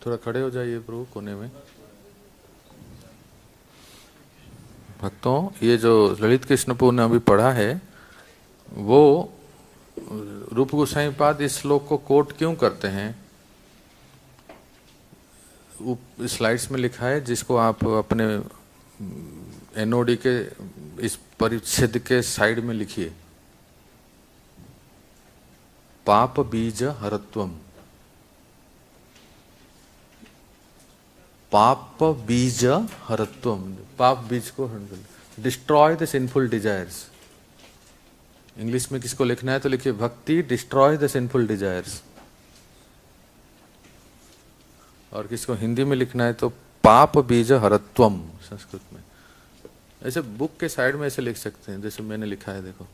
थोड़ा खड़े हो जाइए प्रभु कोने में। भक्तों, ये जो ललित कृष्णपुर ने अभी पढ़ा है वो रूप गोस्वामी पाद इस श्लोक को कोट क्यों करते हैं? स्लाइड्स में लिखा है, जिसको आप अपने एनओडी के इस परिच्छेद के साइड में लिखिए। पाप बीज हरत्वम, पाप बीज हरत्वम, पाप बीज को destroy the sinful desires. English में किसको लिखना है तो लिखिए भक्ति डिस्ट्रॉय द सिंफुल डिजायर्स, और किसको हिंदी में लिखना है तो पाप बीज हरत्वम संस्कृत में। ऐसे बुक के साइड में ऐसे लिख सकते हैं जैसे मैंने लिखा है, देखो,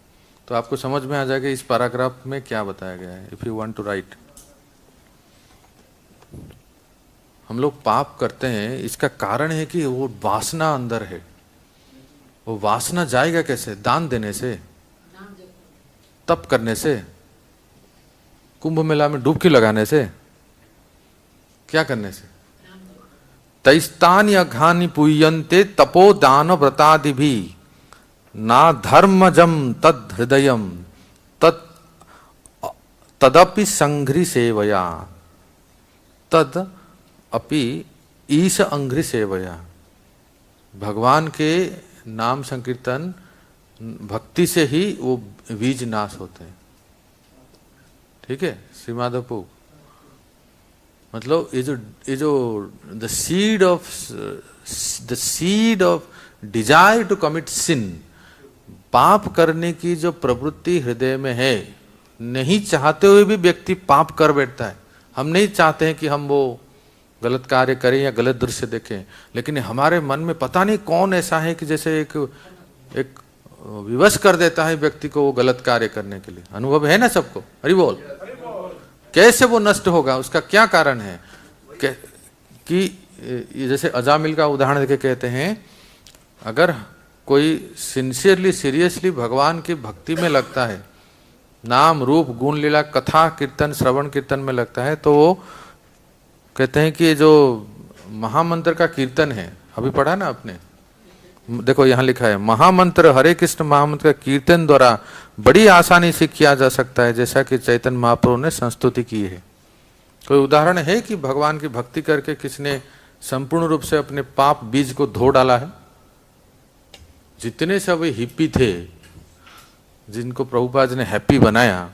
तो आपको समझ में आ जाएगा इस पैराग्राफ में क्या बताया गया है। If you want to write, हम लोग पाप करते हैं, इसका कारण है कि वो वासना अंदर है। वो वासना जाएगा कैसे? दान देने से, तप करने से, कुंभ मेला में डुबकी लगाने से, क्या करने से? तैस्तानि अघानि पूयन्ते तपो दान व्रतादि भी ना धर्मजम तद हृदयम तदपि संघ्रि सेवया, तद अपि ईश अंघ्रि सेवया। भगवान के नाम संकीर्तन भक्ति से ही वो बीज नाश होते हैं। ठीक है श्रीमाधवपु, मतलब ये जो the seed of desire to commit sin, पाप करने की जो प्रवृत्ति हृदय में है, नहीं चाहते हुए भी व्यक्ति पाप कर बैठता है। हम नहीं चाहते हैं कि हम वो गलत कार्य करें या गलत दृश्य देखें, लेकिन हमारे मन में पता नहीं कौन ऐसा है कि जैसे एक विवश कर देता है व्यक्ति को वो गलत कार्य करने के लिए। अनुभव है ना सबको? हरि बोल। कैसे वो नष्ट होगा, उसका क्या कारण है? कि जैसे अजामिल का उदाहरण देके कहते हैं, अगर कोई सिंसियरली सीरियसली भगवान की भक्ति में लगता है, नाम रूप गुण लीला कथा कीर्तन श्रवण कीर्तन में लगता है, तो वो कहते हैं कि जो महामंत्र का कीर्तन है, अभी पढ़ा ना आपने, देखो यहां लिखा है महामंत्र हरे कृष्ण महामंत्र का कीर्तन द्वारा बड़ी आसानी से किया जा सकता है, जैसा कि चैतन्य महाप्रभु ने संस्तुति की है। कोई उदाहरण है कि भगवान की भक्ति करके किसने संपूर्ण रूप से अपने पाप बीज को धो डाला है? जितने सब हिप्पी थे जिनको प्रभुपाद ने हैप्पी बनाया,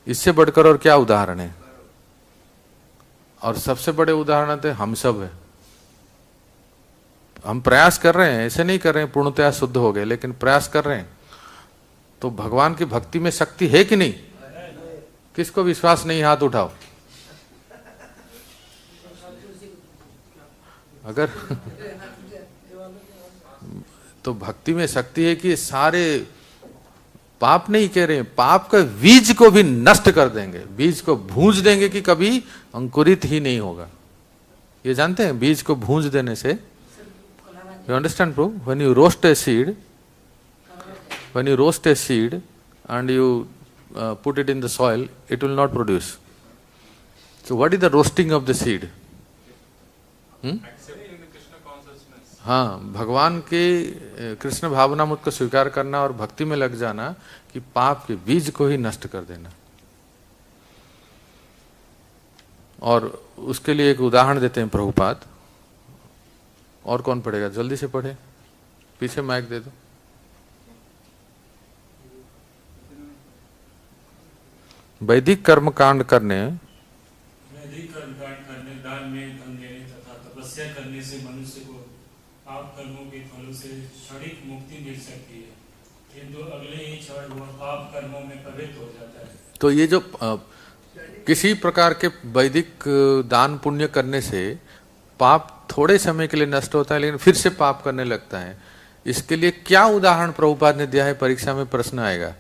इससे बढ़कर और क्या उदाहरण है? और सबसे बड़े उदाहरण थे हम सब है। हम प्रयास कर रहे हैं, ऐसे नहीं कर रहे हैं पूर्णतया शुद्ध हो गए, लेकिन प्रयास कर रहे हैं। तो भगवान की भक्ति में शक्ति है कि नहीं? किसको विश्वास नहीं, हाथ उठाओ। अगर तो भक्ति में शक्ति है कि सारे पाप नहीं कह रहे हैं, पाप का बीज को भी नष्ट कर देंगे, बीज को भूंज देंगे कि कभी अंकुरित ही नहीं होगा। ये जानते हैं बीज को भूंज देने से, you understand bro, when you roast a seed and you put it in the soil, it will not produce. So what is the roasting of the seed? हाँ, भगवान के कृष्ण भावनामृत को स्वीकार करना और भक्ति में लग जाना कि पाप के बीज को ही नष्ट कर देना। और उसके लिए एक उदाहरण देते हैं प्रभुपाद। और कौन पढ़ेगा? जल्दी से पढ़े, पीछे माइक दे दो। वैदिक कर्म कांड करने, दान में धन देने तथा तपस्या करने से मनुष्य को पाप कर्मों के फलों से क्षणिक मुक्ति मिल सकती है, किंतु अगले ही क्षण वह पाप कर्मों में प्रवृत्त हो जाता है। तो ये जो किसी प्रकार के वैदिक दान पुण्य करने से पाप थोड़े समय के लिए नष्ट होता है, लेकिन फिर से पाप करने लगता है। इसके लिए क्या उदाहरण प्रभुपाद ने दिया है? परीक्षा में प्रश्न आएगा,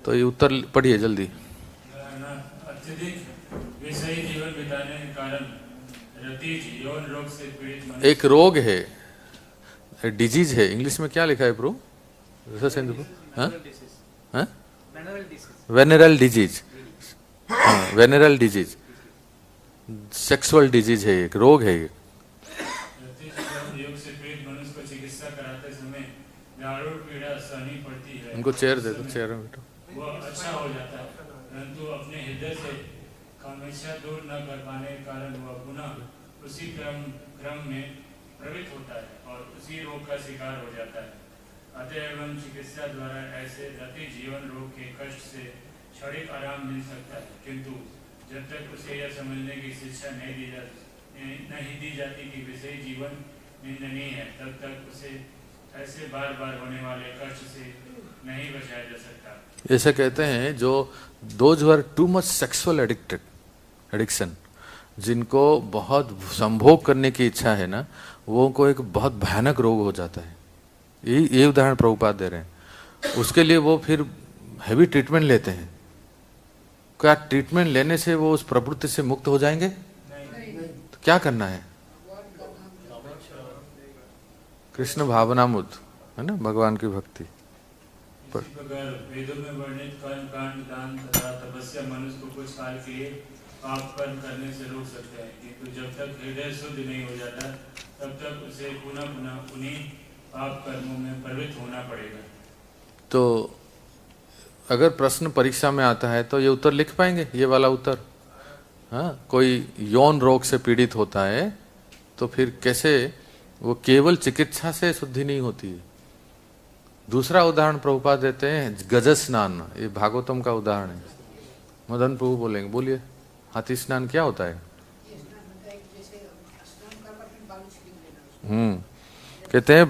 तो ये उत्तर पढ़िए जल्दी। अत्यधिक विषयी जीवन बिताने के कारण यौन रोग से पीड़ित एक रोग है, डिजीज है। इंग्लिश में क्या लिखा है प्रभु? वेनेरल डिजीज। वेनेरल डिजीज सेक्सुअल डिजीज है, एक रोग है ये। योग से पीड़ित मनुष्य को चिकित्सा कराते समय जाड़ों पीड़ा सहनी पड़ती है। उनको चेयर दे दो, चेयर में बैठो। वो अच्छा हो जाता है, परंतु अपने हृदय से कामेच्छा दूर न कर पाने के कारण वह पुनः उसी क्रम में प्रवृत्त होता है और उसी रोग का शिकार हो जाता है। अतएव चिकित्सा द्वारा ऐसे रति जीवन रोग के कष्ट से क्षणिक आराम मिल सकता है, किंतु जब तक उसे यह समझने की शिक्षा नहीं दी जाती कि विषय जीवन निंदनीय है, तब तक उसे ऐसे बार बार होने वाले कष्ट से नहीं बचाया जा सकता। ऐसे कहते हैं जो those who are too much sexual addiction, जिनको बहुत संभोग करने की इच्छा है ना, वो को एक बहुत भयानक रोग हो जाता है। ये उदाहरण प्रभुपाद दे रहे हैं। उसके लिए वो फिर हैवी ट्रीटमेंट लेते हैं। क्या ट्रीटमेंट लेने से वो उस प्रवृत्ति से मुक्त हो जाएंगे? तो क्या करना है? कृष्ण भावनामुद, है ना, भगवान की भक्ति। इसी प्रकार वेदों में वर्णित कर्म कांड दान तथा तपस्या मनुष्य को कुछ काल के लिए पाप कर्म करने से रोक सकते हैं, किंतु जब तक हृदय शुद्ध नहीं हो जाता तब तक उसे पुनः पुनः उन्हीं पाप कर्मों में प्रवृत्त होना पड़ेगा। तो अगर प्रश्न परीक्षा में आता है तो ये उत्तर लिख पाएंगे, ये वाला उत्तर? हाँ, कोई यौन रोग से पीड़ित होता है तो फिर कैसे वो केवल चिकित्सा से शुद्धि नहीं होती है। दूसरा उदाहरण प्रभुपाद देते हैं गज स्नान, ये भागवतम का उदाहरण है। मदन प्रभु बोलेंगे, बोलिए, हाथी स्नान क्या होता है? कहते हैं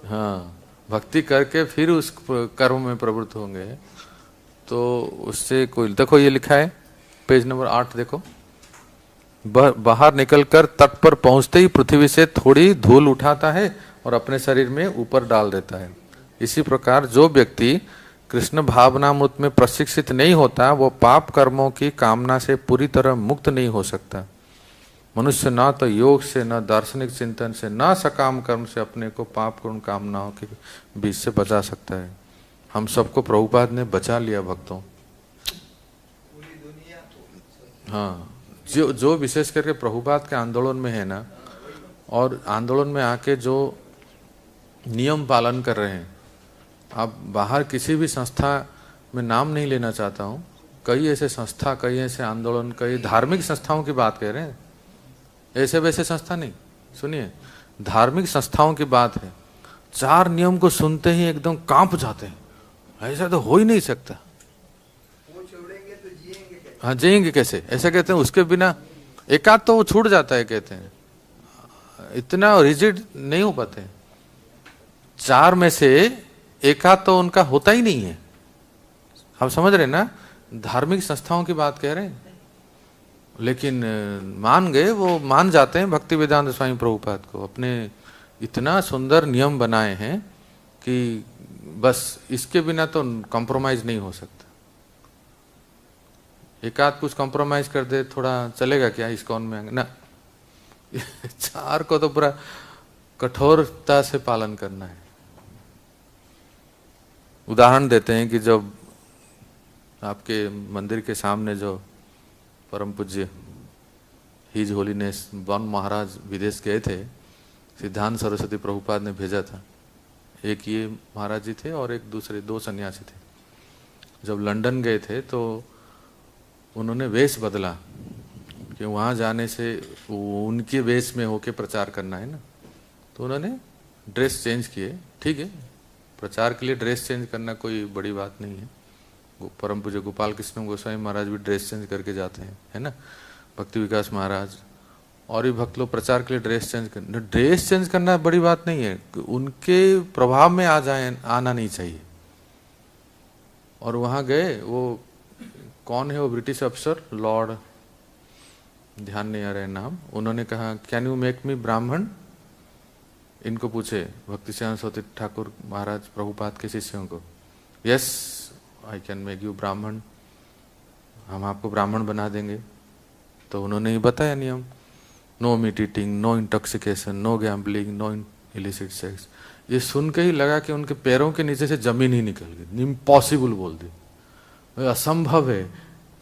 हाँ, भक्ति करके फिर उस कर्म में प्रवृत्त होंगे तो उससे कोई, देखो ये लिखा है पेज नंबर 8, देखो, बाहर निकलकर तट पर पहुंचते ही पृथ्वी से थोड़ी धूल उठाता है और अपने शरीर में ऊपर डाल देता है। इसी प्रकार जो व्यक्ति कृष्ण भावनामृत में प्रशिक्षित नहीं होता वो पाप कर्मों की कामना से पूरी तरह मुक्त नहीं हो सकता। मनुष्य न तो योग से, न दार्शनिक चिंतन से, न सकाम कर्म से अपने को पाप पूर्ण कामनाओं के बीच से बचा सकता है। हम सबको प्रभुपाद ने बचा लिया भक्तों। हाँ, जो विशेष करके प्रभुपाद के आंदोलन में है ना, और आंदोलन में आके जो नियम पालन कर रहे हैं, आप बाहर किसी भी संस्था में नाम नहीं लेना चाहता हूँ, कई ऐसे संस्था, कई ऐसे आंदोलन, कई धार्मिक संस्थाओं की बात कह रहे हैं, ऐसे वैसे संस्था नहीं। सुनिए, धार्मिक संस्थाओं की बात है, 4 नियम को सुनते ही एकदम कांप जाते हैं, ऐसा तो हो ही नहीं सकता। हाँ, जिएंगे कैसे, ऐसा कहते हैं। उसके बिना एक आध तो वो छूट जाता है, कहते हैं, इतना रिजिड नहीं हो पाते। 4 में से एक आध तो उनका होता ही नहीं है। आप समझ रहे ना, धार्मिक संस्थाओं की बात कह रहे हैं, लेकिन मान गए, वो मान जाते हैं भक्ति वेदांत स्वामी प्रभुपाद को। अपने इतना सुंदर नियम बनाए हैं कि बस इसके बिना तो कॉम्प्रोमाइज नहीं हो सकता। एक आध कुछ कॉम्प्रोमाइज कर दे, थोड़ा चलेगा क्या इस्कॉन में ना। 4 को तो पूरा कठोरता से पालन करना है। उदाहरण देते हैं कि जब आपके मंदिर के सामने जो परम पूज्य हिज होलीनेस वन महाराज विदेश गए थे, सिद्धांत सरस्वती प्रभुपाद ने भेजा था। एक ये महाराज जी थे और एक दूसरे 2 सन्यासी थे। जब लंदन गए थे तो उन्होंने वेश बदला कि वहाँ जाने से उनके वेश में होके प्रचार करना है ना, तो उन्होंने ड्रेस चेंज किए। ठीक है, प्रचार के लिए ड्रेस चेंज करना कोई बड़ी बात नहीं है। परम पूज्य गोपाल कृष्ण गोस्वामी महाराज भी ड्रेस चेंज करके जाते हैं, है ना। भक्ति विकास महाराज और भी भक्त लोग प्रचार के लिए ड्रेस चेंज करना बड़ी बात नहीं है, उनके प्रभाव में आना नहीं चाहिए। और वहाँ गए, वो कौन है, वो ब्रिटिश अफसर, लॉर्ड, ध्यान नहीं आ रहा है नाम, उन्होंने कहा कैन यू मेक मी ब्राह्मण। इनको पूछे भक्ति सरस्वती ठाकुर महाराज प्रभुपाद के शिष्यों को, yes I can make you ब्राह्मण, हम आपको ब्राह्मण बना देंगे। तो उन्होंने ही बताया नियम, no meat eating, no intoxication, no gambling, no illicit sex. ये सुन के ही लगा कि उनके पैरों के नीचे से जमीन ही निकल गई, इम्पॉसिबल बोल दी। असंभव है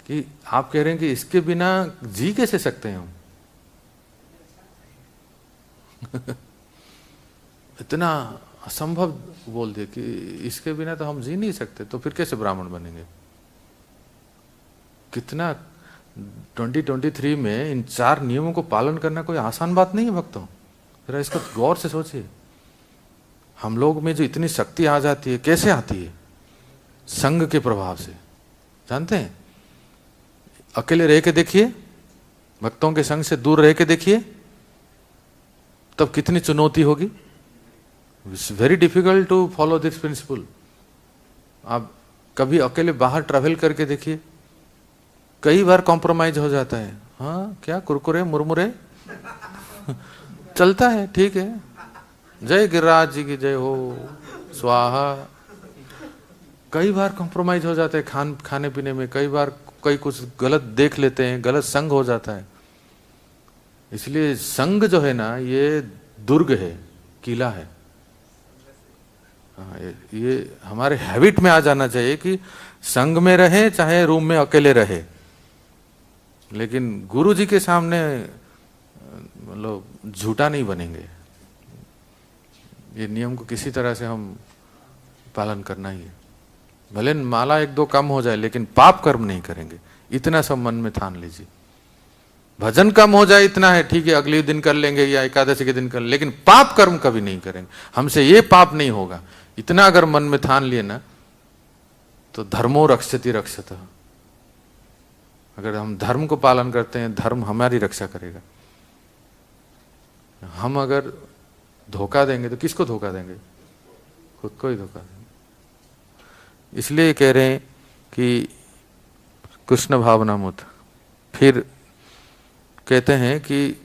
कि आप कह रहे हैं कि इसके बिना जी कैसे सकते हैं हम। इतना असंभव बोल दे कि इसके बिना तो हम जी नहीं सकते, तो फिर कैसे ब्राह्मण बनेंगे। कितना 2023 में इन 4 नियमों को पालन करना कोई आसान बात नहीं है भक्तों। जरा इसको गौर से सोचिए। हम लोग में जो इतनी शक्ति आ जाती है, कैसे आती है? संग के प्रभाव से। जानते हैं, अकेले रह के देखिए, भक्तों के संग से दूर रह के देखिए, तब कितनी चुनौती होगी। It's very difficult to follow this principle. आप कभी अकेले बाहर ट्रैवल करके देखिए, कई बार कॉम्प्रोमाइज हो जाता है। हाँ, क्या कुरकुरे मुरमुरे चलता है, ठीक है, जय गिरिराज जी की जय हो, स्वाहा। कई बार कॉम्प्रोमाइज हो जाता है खाने पीने में, कई बार कई कुछ गलत देख लेते हैं, गलत संग हो जाता है। इसलिए संग जो है ना, ये दुर्ग है, किला है। ये हमारे हैबिट में आ जाना चाहिए कि संग में रहे, चाहे रूम में अकेले रहे, लेकिन गुरु जी के सामने मतलब झूठा नहीं बनेंगे। ये नियम को किसी तरह से हम पालन करना ही है। भले माला 1-2 कम हो जाए, लेकिन पाप कर्म नहीं करेंगे, इतना सब मन में ठान लीजिए। भजन कम हो जाए इतना है, ठीक है, अगले दिन कर लेंगे या एकादशी के दिन कर लेंगे, लेकिन पाप कर्म कभी नहीं करेंगे। हमसे ये पाप नहीं होगा, इतना अगर मन में ठान लिए ना, तो धर्मो रक्षति रक्षतः। अगर हम धर्म को पालन करते हैं, धर्म हमारी रक्षा करेगा। हम अगर धोखा देंगे तो किसको धोखा देंगे? खुद को ही धोखा देंगे। इसलिए कह रहे हैं कि कृष्ण भावनामुत। फिर कहते हैं कि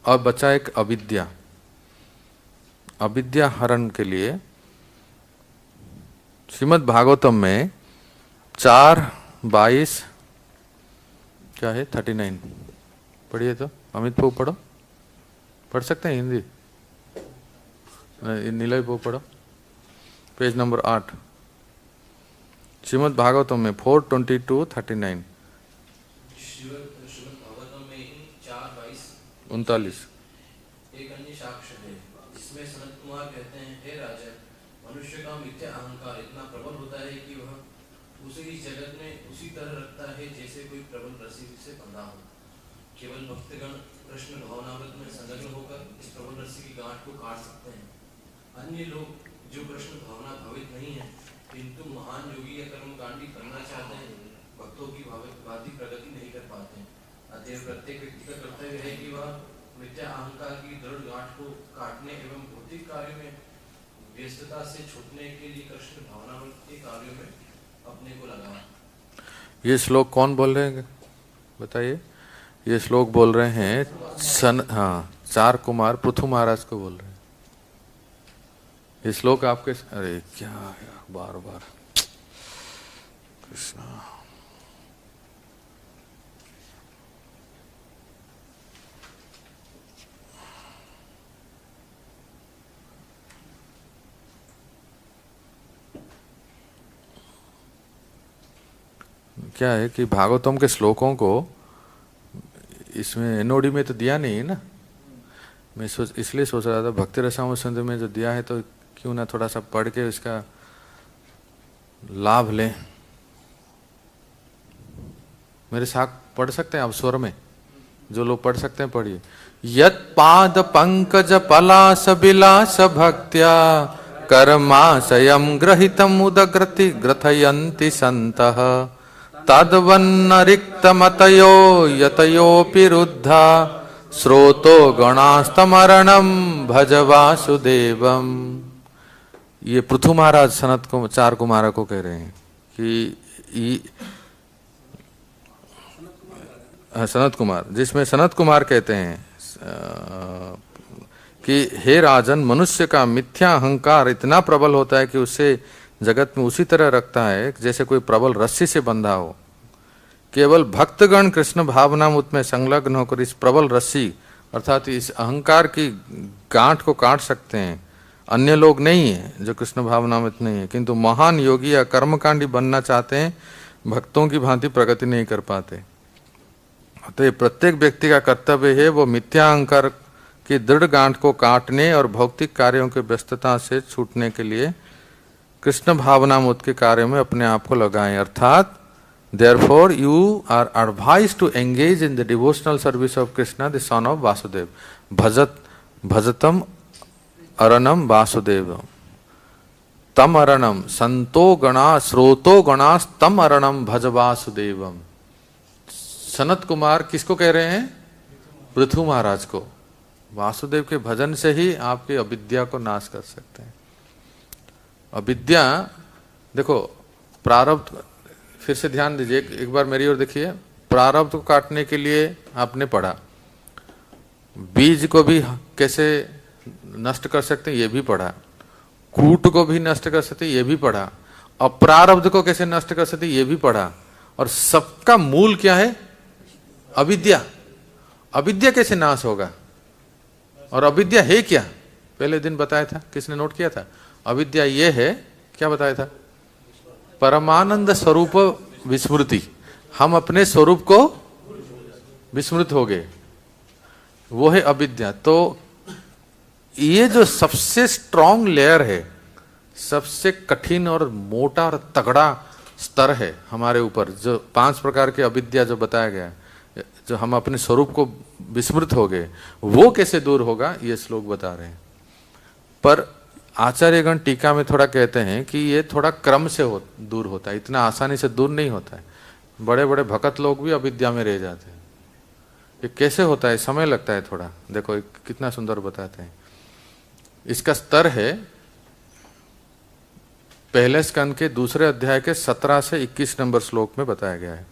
अब बचा एक अविद्या। अविद्या हरण के लिए श्रीमद् भागवतम में 4:22 क्या है 39 पढ़िए तो। अमित पो पढ़ो, पढ़ सकते हैं हिंदी? नीलय पो पढ़ो, पेज नंबर 8 श्रीमद् भागवतम में 4:22-39 39। एक अन्य साक्ष्य है जिसमें सनत कुमार कहते हैं, हे राजा, मनुष्य का मिथ्या अहंकार इतना प्रबल होता है कि वह उसे इस जगत में उसी तरह रखता है जैसे कोई प्रबल रस्सी से बंधा हो। केवल भक्तगण कृष्ण भावनामृत में संलग्न होकर इस प्रबल रस्सी की गांठ को काट सकते हैं। अन्य लोग जो कृष्ण भावना भावित नहीं है, किंतु महान योगी या कर्मकांडी बनना चाहते हैं, भक्तों की भांति प्रगति नहीं कर पाते हैं। अतएव प्रत्येक व्यक्ति का कर्तव्य है कि वह मिथ्या अहंकार की दृढ़ गांठ को काटने एवं भौतिक कार्यों में व्यस्तता से छूटने के लिए कृष्ण भावनामृत के कार्यों में अपने को लगाए। ये श्लोक कौन बोल रहे हैं बताइए? ये श्लोक बोल रहे हैं 4 कुमार पृथु महाराज को बोल रहे हैं। ये श्लोक आपके, अरे क्या है बार बार कृष्णा। क्या है कि भागवतम के श्लोकों को इसमें एनओडी में तो दिया नहीं है ना। मैं इसलिए सोच रहा था भक्ति रसामृत सिंधु में जो दिया है तो क्यों ना थोड़ा सा पढ़ के इसका लाभ लें। मेरे साथ पढ़ सकते हैं आप स्वर में? जो लोग पढ़ सकते हैं पढ़िए। यत् पाद पंकज पलास विलास भक्त्या कर्माशयम् ग्रहीतम् उदग्रति ग्रथयन्ति सन्तः तद्वन्नरिक्तमतयो यतयोऽपि रुद्धा स्रोतो गणास्तमरणं भज वासुदेवम। ये पृथु महाराज 4 कुमार को कह रहे हैं कि सनत कुमार, जिसमें सनत कुमार कहते हैं कि हे राजन, मनुष्य का मिथ्या अहंकार इतना प्रबल होता है कि उसे जगत में उसी तरह रखता है जैसे कोई प्रबल रस्सी से बंधा हो। केवल भक्तगण कृष्ण भावनामृत में संलग्न होकर इस प्रबल रस्सी अर्थात इस अहंकार की गांठ को काट सकते हैं। अन्य लोग नहीं है जो कृष्ण भावनामृत नहीं है, किंतु महान योगी या कर्मकांडी बनना चाहते हैं, भक्तों की भांति प्रगति नहीं कर पाते। तो प्रत्येक व्यक्ति का कर्तव्य है वो मिथ्या अहंकार की दृढ़ गांठ को काटने और भौतिक कार्यों की व्यस्तता से छूटने के लिए कृष्ण भावनामृत के कार्य में अपने आप को लगाएं। अर्थात therefore you are advised to engage in the devotional service of Krishna, the son of Vasudev. Bhajatam aranam Vasudevam tam aranam santo gana sroto ganas tam aranam bhaj Vasudevam। Sanat Kumar किसको कह रहे हैं? पृथु महाराज को। वासुदेव के भजन से ही आपकी अविद्या को नाश कर सकते हैं। अविद्या देखो, प्रारब्ध, फिर से ध्यान दीजिए, एक बार मेरी ओर देखिए। प्रारब्ध को काटने के लिए आपने पढ़ा, बीज को भी कैसे नष्ट कर सकते हैं ये भी पढ़ा, कूट को भी नष्ट कर सकते ये भी पढ़ा, अप्रारब्ध को कैसे नष्ट कर सकते ये भी पढ़ा। और सबका मूल क्या है? अविद्या। अविद्या कैसे नाश होगा? और अविद्या है क्या? पहले दिन बताया था, किसने नोट किया था? अविद्या ये है, क्या बताया था? परमानंद स्वरूप विस्मृति। हम अपने स्वरूप को विस्मृत हो गए, वो है अविद्या। तो ये जो सबसे स्ट्रॉन्ग लेयर है, सबसे कठिन और मोटा और तगड़ा स्तर है हमारे ऊपर, जो 5 प्रकार के अविद्या जो बताया गया, जो हम अपने स्वरूप को विस्मृत हो गए, वो कैसे दूर होगा ये श्लोक बता रहे हैं। पर आचार्यगण टीका में थोड़ा कहते हैं कि ये थोड़ा क्रम से दूर होता है, इतना आसानी से दूर नहीं होता है। बड़े बड़े भक्त लोग भी अविद्या में रह जाते हैं। ये कैसे होता है? समय लगता है थोड़ा। देखो कितना सुंदर बताते हैं। इसका स्तर है पहले स्कंद के दूसरे अध्याय के 17 से 21 नंबर श्लोक में बताया गया है।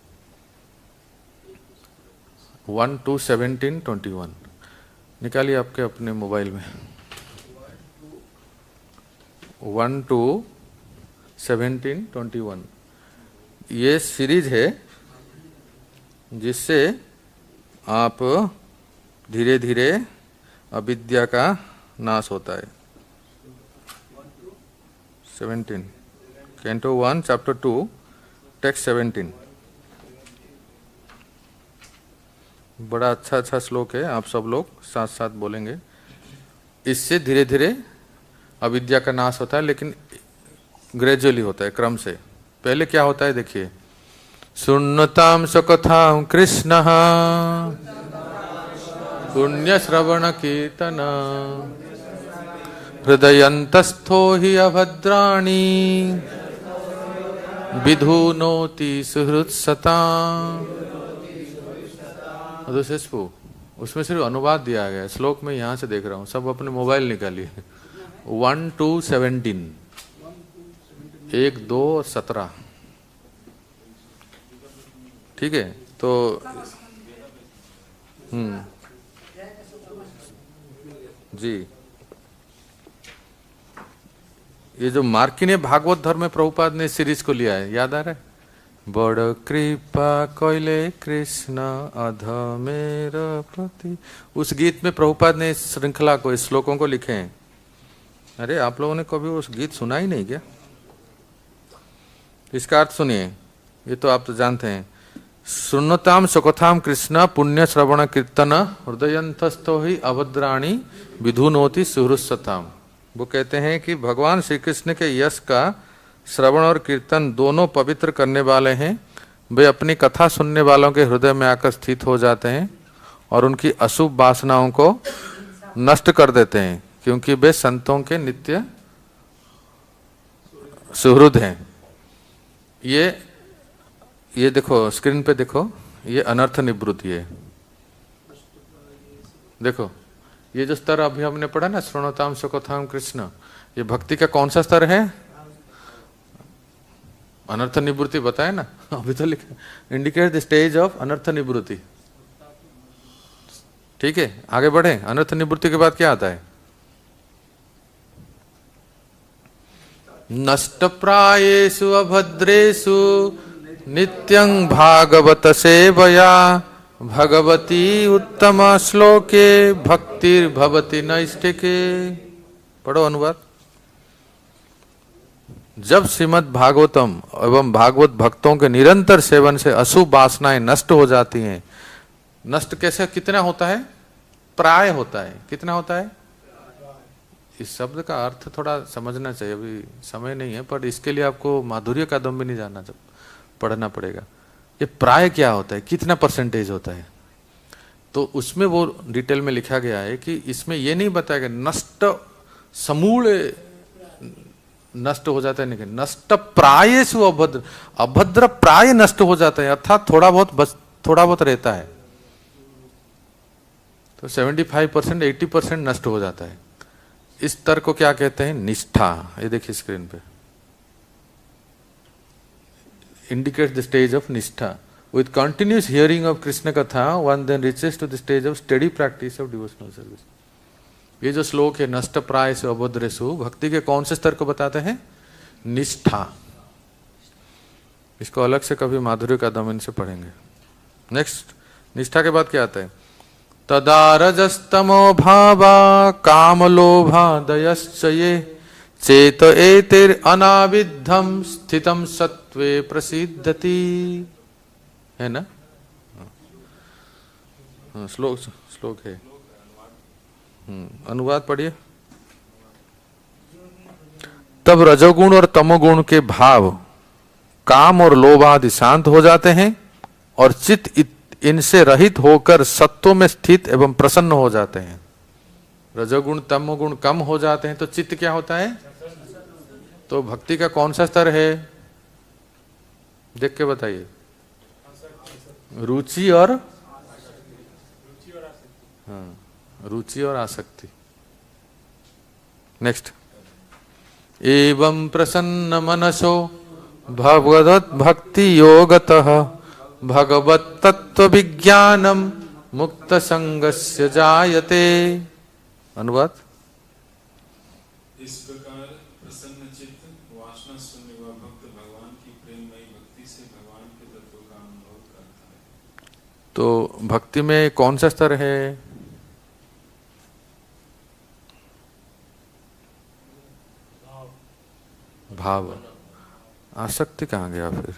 1 to 17, 21 निकालिए आपके अपने मोबाइल में। 1 to 17, 21 ये सीरीज है जिससे आप धीरे धीरे अविद्या का नाश होता है। 17 कैंटो 1 चैप्टर 2 टेक्स्ट 17 बड़ा अच्छा श्लोक है। आप सब लोग साथ साथ बोलेंगे। इससे धीरे धीरे अविद्या का नाश होता है, लेकिन ग्रेजुअली होता है, क्रम से। पहले क्या होता है देखिए। सुन्नताम सकथाम कृष्ण पुण्य श्रवण कीर्तन हृदयंतस्थो हि अभद्राणि विधुनोति सुहृत्सता। उसमें सिर्फ अनुवाद दिया गया है, श्लोक में यहाँ से देख रहा हूँ। सब अपने मोबाइल निकालिए। 1 to 17 1, 2 और 17 ठीक है। तो जी, ये जो मार्किने भागवत धर्म में प्रभुपाद ने सीरीज को लिया है, याद आ रहा है? बड़ कृपा कोइले कृष्ण अधमेर प्रति। उस गीत में प्रभुपाद ने इस श्रृंखला को, इस श्लोकों को लिखे हैं। अरे आप लोगों ने कभी उस गीत सुना ही नहीं क्या? इसका अर्थ सुनिए, ये तो आप तो जानते हैं। सुन्नताम सुकथाम कृष्ण पुण्य श्रवण कीर्तन हृदयंतस्थो ही अभद्राणी विधुनोति सुहृत्सताम। वो कहते हैं कि भगवान श्री कृष्ण के यश का श्रवण और कीर्तन दोनों पवित्र करने वाले हैं। वे अपनी कथा सुनने वालों के हृदय में आकर स्थित हो जाते हैं और उनकी अशुभ वासनाओं को नष्ट कर देते हैं, क्योंकि वे संतों के नित्य सुहृद हैं। ये देखो स्क्रीन पे देखो, ये अनर्थ निवृत्ति है। देखो ये जो स्तर अभी हमने पढ़ा ना, श्रृणोताम सुकथाम कृष्ण, ये भक्ति का कौन सा स्तर है? अनर्थ निवृत्ति बताया ना, अभी तो लिखा इंडिकेट द स्टेज ऑफ अनर्थ निवृत्ति। ठीक है, आगे बढ़े। अनर्थ निवृत्ति के बाद क्या आता है? नष्ट प्रायेषु अभद्रेषु नित्यं भागवत सेवया भगवती उत्तम श्लोके भक्तिर्भवति नैष्टिके। पढ़ो अनुवाद। जब श्रीमद् भागवतम एवं भागवत भक्तों के निरंतर सेवन से अशुभ वासनाएं नष्ट हो जाती हैं। नष्ट कैसे, कितना होता है? प्राय होता है। कितना होता है? इस शब्द का अर्थ थोड़ा समझना चाहिए, अभी समय नहीं है, पर इसके लिए आपको माधुर्य कादम्बिनी जानना पढ़ना पड़ेगा। ये प्राय क्या होता है, कितना परसेंटेज होता है? तो उसमें वो डिटेल में लिखा गया है कि इसमें ये नहीं बताया गया नष्ट समूल नष्ट हो जाता है, नहीं, नष्ट प्रायेषु अभद्र, अभद्र प्राय नष्ट हो जाता है, अर्थात थोड़ा बहुत बस थोड़ा बहुत रहता है। तो 75% 80% नष्ट हो जाता है। इस तर्क को क्या कहते हैं? निष्ठा। ये देखिए स्क्रीन पे, इंडिकेट द स्टेज ऑफ निष्ठा। With continuous hearing of Krishna Katha, one then reaches to the stage of steady practice of devotional service. ये जो श्लोक है नष्ट प्राय से अभद्रेषु, भक्ति के कौन से स्तर को बताते हैं? निष्ठा। इसको अलग से कभी माधुर्य कादम्बिनी से पढ़ेंगे। नेक्स्ट, निष्ठा के बाद क्या आता है? तदा रजस्तमो भावा काम लोभा दयश्च ये चेत एतिर अनाविद्धम स्थितम सत्वे प्रसिद्धति। है ना? हाँ, श्लोक है। अनुवाद पढ़िए। तब रजोगुण और तमोगुण के भाव काम और लोभ आदि शांत हो जाते हैं और चित्त इनसे रहित होकर सत्व में स्थित एवं प्रसन्न हो जाते हैं। रजोगुण तमोगुण कम हो जाते हैं तो चित्त क्या होता है? तो भक्ति का कौन सा स्तर है? देख के बताइए। रुचि और रुचि और आसक्ति। नेक्स्ट, एवं प्रसन्न मनसो भगवत भक्ति योगतः भगवत तत्व विज्ञानम मुक्त संगस्य जायते। अनुवाद, इस प्रकार प्रसन्न चित्त वासना शून्य व भक्त भगवान की प्रेममयी भक्ति से भगवान के तत्व का अनुभव करता है। तो भक्ति में कौन सा स्तर है? भाव। आसक्ति कहाँ गया फिर?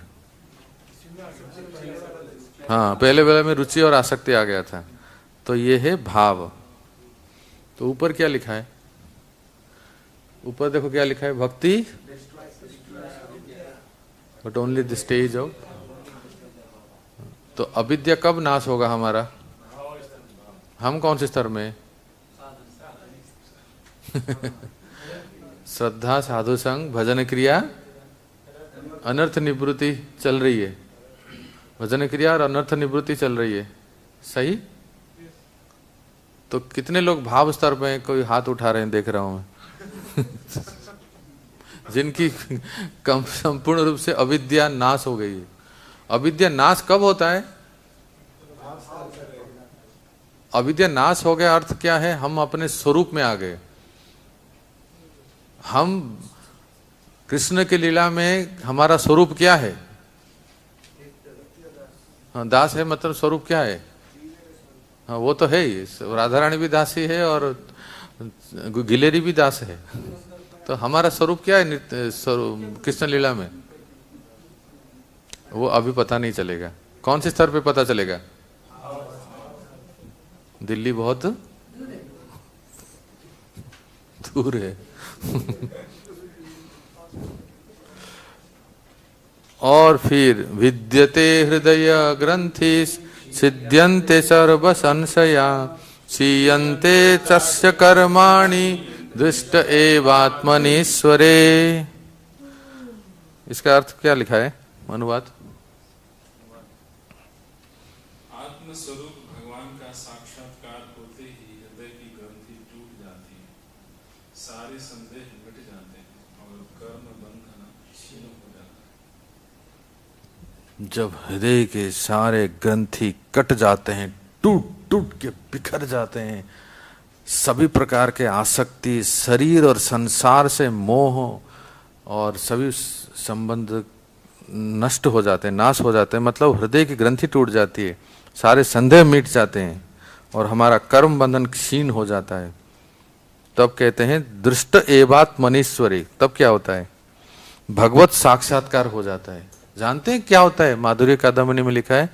हाँ, पहले में रुचि और आसक्ति आ गया था, तो ये है भाव। तो ऊपर क्या लिखा है? ऊपर देखो क्या लिखा है? भक्ति but only the stage of. तो अविद्या कब नाश होगा हमारा? हम कौन से स्तर में? श्रद्धा, साधु संग, भजन क्रिया, अनर्थ निवृत्ति चल रही है। भजन क्रिया और अनर्थ निवृत्ति चल रही है, सही? तो कितने लोग भाव स्तर में कोई हाथ उठा रहे हैं, देख रहा हूं मैं जिनकी कम संपूर्ण रूप से अविद्या नाश हो गई है। अविद्या नाश कब होता है? अविद्या नाश हो गया अर्थ क्या है? हम अपने स्वरूप में आ गए। हम कृष्ण की लीला में हमारा स्वरूप क्या है? हाँ, दास है, मतलब स्वरूप क्या है? हाँ, वो तो है ही। राधा रानी भी दासी है और गिलेरी भी दास है। तो हमारा स्वरूप क्या है कृष्ण लीला में? वो अभी पता नहीं चलेगा। कौन से स्तर पे पता चलेगा? दिल्ली बहुत दूर है। और फिर विद्यते हृदय ग्रंथि सिद्ध्यन्ते सर्व संशया क्षीयन्ते तस्य कर्माणि दृष्ट एवात्मनीश्वरे। इसका अर्थ क्या लिखा है? अनुवाद, आत्मस्वरूप भगवान का साक्षात्कार होते ही हृदय की ग्रंथि टूट जाती है, सारे संदेह मिट जाते हैं और कर्म बंधन क्षीण हो जाता है। जब हृदय के सारे ग्रंथि कट जाते हैं, टूट टूट के बिखर जाते हैं, सभी प्रकार के आसक्ति, शरीर और संसार से मोह और सभी संबंध नष्ट हो जाते हैं, नाश हो जाते हैं, मतलब हृदय की ग्रंथि टूट जाती है, सारे संदेह मिट जाते हैं और हमारा कर्म बंधन क्षीण हो जाता है। तब कहते हैं दृष्ट एवात्मनीश्वरी। तब क्या होता है? भगवत साक्षात्कार हो जाता है। जानते हैं क्या होता है? माधुर्य कादम्बिनी में लिखा है,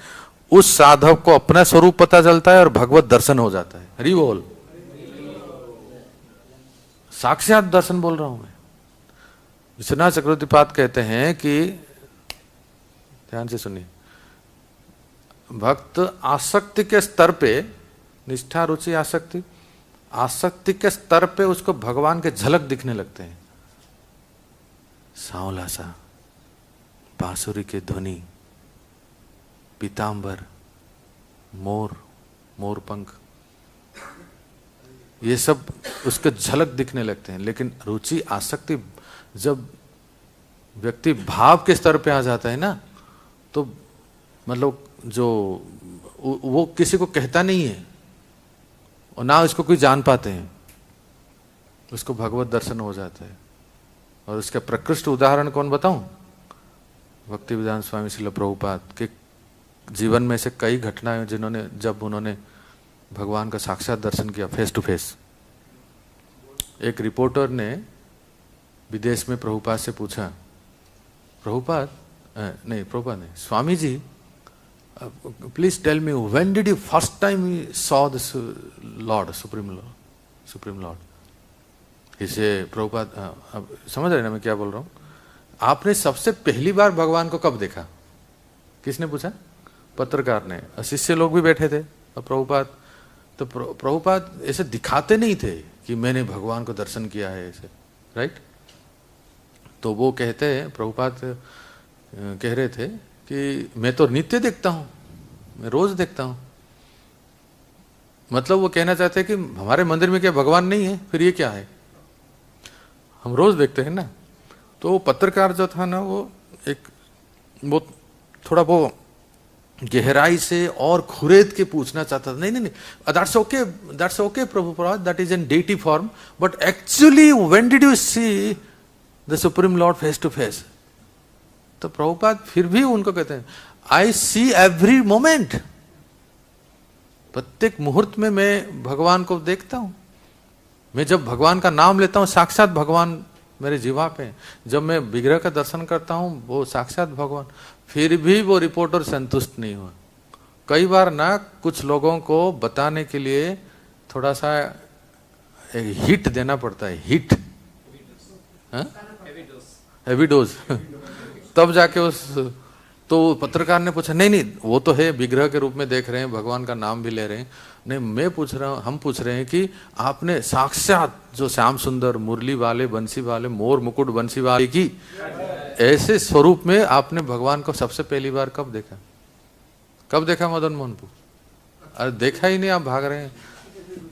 उस साधक को अपना स्वरूप पता चलता है और भगवत दर्शन हो जाता है। हरि बोल। साक्षात दर्शन बोल रहा हूं मैं। विश्वनाथ चक्रवर्तीपाद कहते हैं कि, ध्यान से सुनिए, भक्त आसक्ति के स्तर पे, निष्ठा रुचि आसक्ति, आसक्ति के स्तर पे उसको भगवान के झलक दिखने लगते हैं। सांवला सा, बांसुरी की ध्वनि, पीतांबर, मोर, मोरपंख, ये सब उसके झलक दिखने लगते हैं। लेकिन रुचि आसक्ति, जब व्यक्ति भाव के स्तर पे आ जाता है ना, तो मतलब जो वो किसी को कहता नहीं है और ना उसको कोई जान पाते हैं, उसको भगवत दर्शन हो जाता है। और उसका प्रकृष्ट उदाहरण कौन बताऊं? भक्ति वेदांत स्वामी श्रील प्रभुपाद के जीवन में से कई घटनाएं जिन्होंने, जब उन्होंने भगवान का साक्षात दर्शन किया फेस टू फेस। एक रिपोर्टर ने विदेश में प्रभुपाद से पूछा, प्रभुपाद नहीं, Swami ji, please tell me, when did you first time you saw this lord, supreme lord? इसे प्रभुपाद, समझ रहे ना मैं क्या बोल रहा हूं? आपने सबसे पहली बार भगवान को कब देखा? किसने पूछा? पत्रकार ने। शिष्य लोग भी बैठे थे और प्रभुपाद, तो प्रभुपाद ऐसे दिखाते नहीं थे कि मैंने भगवान को दर्शन किया है ऐसे, राइट? तो वो कहते हैं, प्रभुपाद कह रहे थे कि मैं तो नित्य देखता हूं, मैं रोज देखता हूं। मतलब वो कहना चाहते हैं कि हमारे मंदिर में क्या भगवान नहीं है? फिर ये क्या है? हम रोज देखते हैं ना। तो वो पत्रकार जो था ना, वो थोड़ा वो गहराई से और खुरेद के पूछना चाहता था, नहीं, that's okay Prabhupada, that is in deity form, but actually when did you see the supreme lord face to face? तो प्रभुपाद फिर भी उनको कहते हैं, आई सी एवरी मोमेंट, प्रत्येक मुहूर्त में मैं भगवान को देखता हूं। मैं जब भगवान का नाम लेता हूं, साक्षात भगवान मेरे जीवा पे। जब मैं विग्रह का दर्शन करता हूं, वो साक्षात भगवान। फिर भी वो रिपोर्टर संतुष्ट नहीं हुआ। कई बार ना कुछ लोगों को बताने के लिए थोड़ा सा एक हिट देना पड़ता है, हिट, हैवी डोज तब जाके तो पत्रकार ने पूछा, नहीं, वो तो है, विग्रह के रूप में देख रहे हैं, भगवान का नाम भी ले रहे हैं। नहीं, हम पूछ रहे हैं कि आपने साक्षात जो श्याम सुंदर, मुरली वाले, बंसी वाले, मोर मुकुट बंसी वाले की ऐसे स्वरूप में आपने भगवान को सबसे पहली बार कब देखा? कब देखा मदन मोहनपुर? अरे देखा ही नहीं, आप भाग रहे हैं।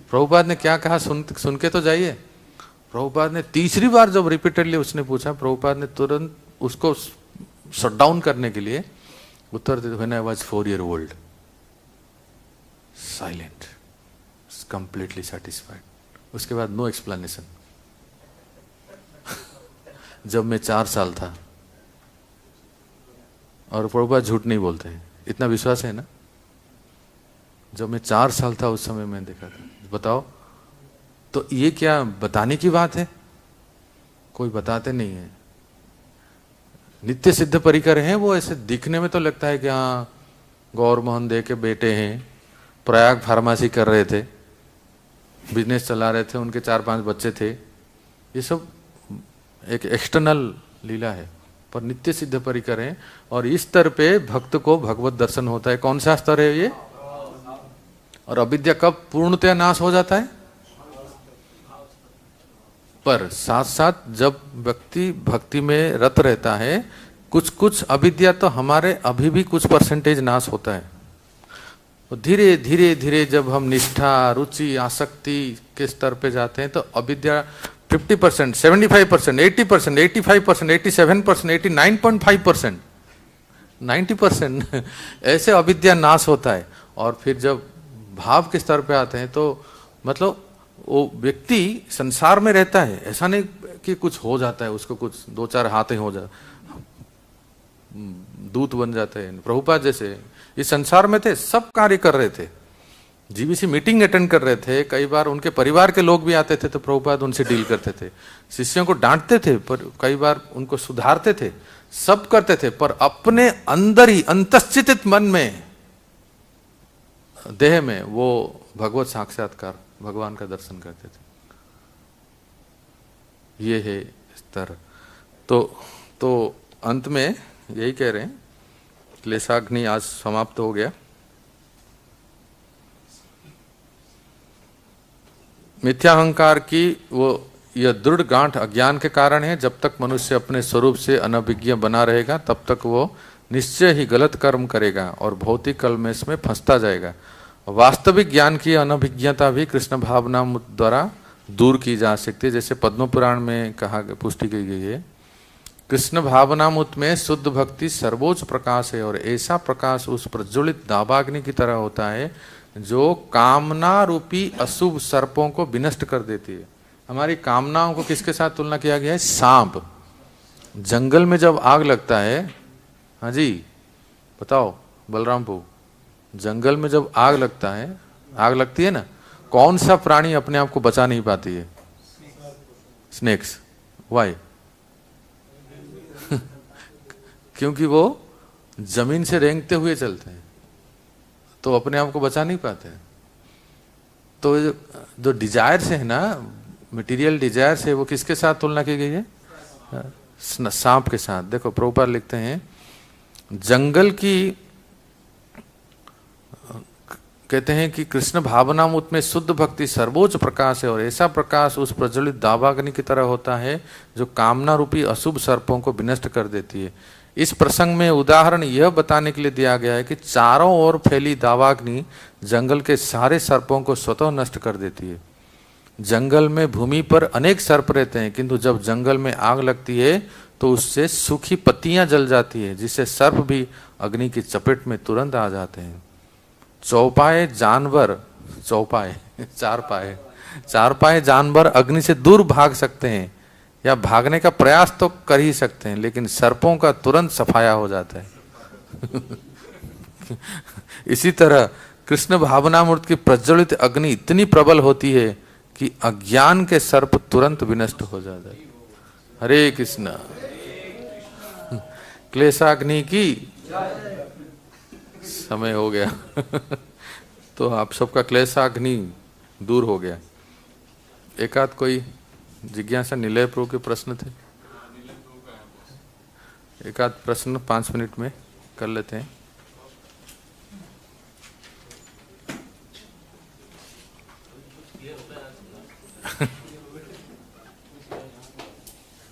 प्रभुपाद ने क्या कहा, सुन के तो जाइए। प्रभुपाद ने तीसरी बार जब रिपीटेडली उसने पूछा, प्रभुपाद ने तुरंत उसको शट डाउन करने के लिए उत्तर देते, when I was 4 years old, silent, completely satisfied. उसके बाद नो एक्सप्लेनेशन। जब मैं 4 साल था, और प्रभुपाद झूठ नहीं बोलते हैं, इतना विश्वास है ना। जब मैं 4 साल था उस समय मैंने देखा था। बताओ, तो ये क्या बताने की बात है? कोई बताते नहीं है। नित्य सिद्ध परिकर हैं वो, ऐसे दिखने में तो लगता है कि हाँ गौर मोहन दे के बेटे हैं, प्रयाग फार्मेसी कर रहे थे, बिजनेस चला रहे थे, उनके 4-5 बच्चे थे। ये सब एक एक्सटर्नल लीला है, पर नित्य सिद्ध परिकर हैं। और इस स्तर पे भक्त को भगवत दर्शन होता है। कौन सा स्तर है ये? और अविद्या कब पूर्णतया नाश हो जाता है? पर साथ साथ जब व्यक्ति भक्ति में रत रहता है, कुछ अविद्या तो हमारे अभी भी कुछ परसेंटेज नाश होता है। तो धीरे धीरे जब हम निष्ठा, रुचि, आसक्ति के स्तर पे जाते हैं, तो अविद्या 50%, 75%, 80%, 85%, 87%, 89.5%, 90% ऐसे अविद्या नाश होता है। और फिर जब भाव के स्तर पे आते हैं, तो मतलब वो व्यक्ति संसार में रहता है, ऐसा नहीं कि कुछ हो जाता है उसको, कुछ 2-4 हाथ ही हो जाता, दूत बन जाते हैं। प्रभुपाद जैसे इस संसार में थे, सब कार्य कर रहे थे, जीबीसी मीटिंग अटेंड कर रहे थे, कई बार उनके परिवार के लोग भी आते थे तो प्रभुपाद उनसे डील करते थे, शिष्यों को डांटते थे पर कई बार उनको सुधारते थे, सब करते थे, पर अपने अंदर ही अंतश्चित मन में, देह में वो भगवत साक्षात्कार, भगवान का दर्शन करते थे। ये है स्तर। तो अंत में यही कह रहे हैं, क्लेशाग्नि आज समाप्त हो गया। मिथ्याहंकार की वो यह दृढ़ गांठ अज्ञान के कारण है। जब तक मनुष्य अपने स्वरूप से अनभिज्ञ बना रहेगा तब तक वो निश्चय ही गलत कर्म करेगा और भौतिक कलमेश में फंसता जाएगा। वास्तविक ज्ञान की अनभिज्ञता भी कृष्ण भावना द्वारा दूर की जा सकती है, जैसे पद्म पुराण में कहा पुष्टि की गई है। कृष्ण भावनामृत में शुद्ध भक्ति सर्वोच्च प्रकाश है और ऐसा प्रकाश उस प्रज्वलित दावाग्नि की तरह होता है जो कामना रूपी अशुभ सर्पों को विनष्ट कर देती है। हमारी कामनाओं को किसके साथ तुलना किया गया है? सांप। जंगल में जब आग लगता है, हाँ जी बताओ बलरामपुर, जंगल में जब आग लगता है, आग लगती है ना, कौन सा प्राणी अपने आप को बचा नहीं पाती है? स्नेक्स। वाई? क्योंकि वो जमीन से रेंगते हुए चलते हैं तो अपने आप को बचा नहीं पाते हैं। तो जो डिजायर्स है ना, मटेरियल डिजायर्स है, वो किसके साथ तुलना की गई है? सांप के साथ। देखो प्रभुपाद लिखते हैं, जंगल की कहते हैं कि कृष्ण भावनामृत में शुद्ध भक्ति सर्वोच्च प्रकाश है और ऐसा प्रकाश उस प्रज्वलित दावाग्नि की तरह होता है जो कामना रूपी अशुभ सर्पों को विनष्ट कर देती है। इस प्रसंग में उदाहरण यह बताने के लिए दिया गया है कि चारों ओर फैली दावाग्नि जंगल के सारे सर्पों को स्वतः नष्ट कर देती है। जंगल में भूमि पर अनेक सर्प रहते हैं, किंतु जब जंगल में आग लगती है तो उससे सूखी पत्तियां जल जाती है, जिससे सर्प भी अग्नि की चपेट में तुरंत आ जाते हैं। चौपाए जानवर, चौपाए चार पाए जानवर अग्नि से दूर भाग सकते हैं या भागने का प्रयास तो कर ही सकते हैं, लेकिन सर्पों का तुरंत सफाया हो जाता है। इसी तरह कृष्ण भावनामृत की प्रज्वलित अग्नि इतनी प्रबल होती है कि अज्ञान के सर्प तुरंत विनष्ट हो जाता है। हरे कृष्ण। क्लेशाग्नि की समय हो गया। तो आप सबका क्लेशाग्नि दूर हो गया। एकाध कोई जिज्ञासा? निलय प्रभु के प्रश्न थे, एकाध प्रश्न 5 मिनट में कर लेते हैं।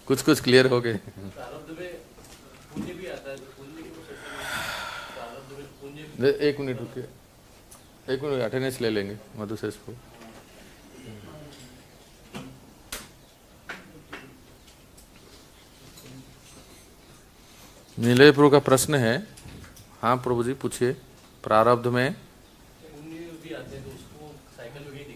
कुछ कुछ क्लियर हो गए। एक मिनट रुकिए, एक मिनट अटेंडेंस ले लेंगे मधुशेष को। नीलय प्रभु का प्रश्न है। हाँ प्रभु जी पूछिए। प्रारब्ध में भी आते हैं तो उसको साइकिल वगैरह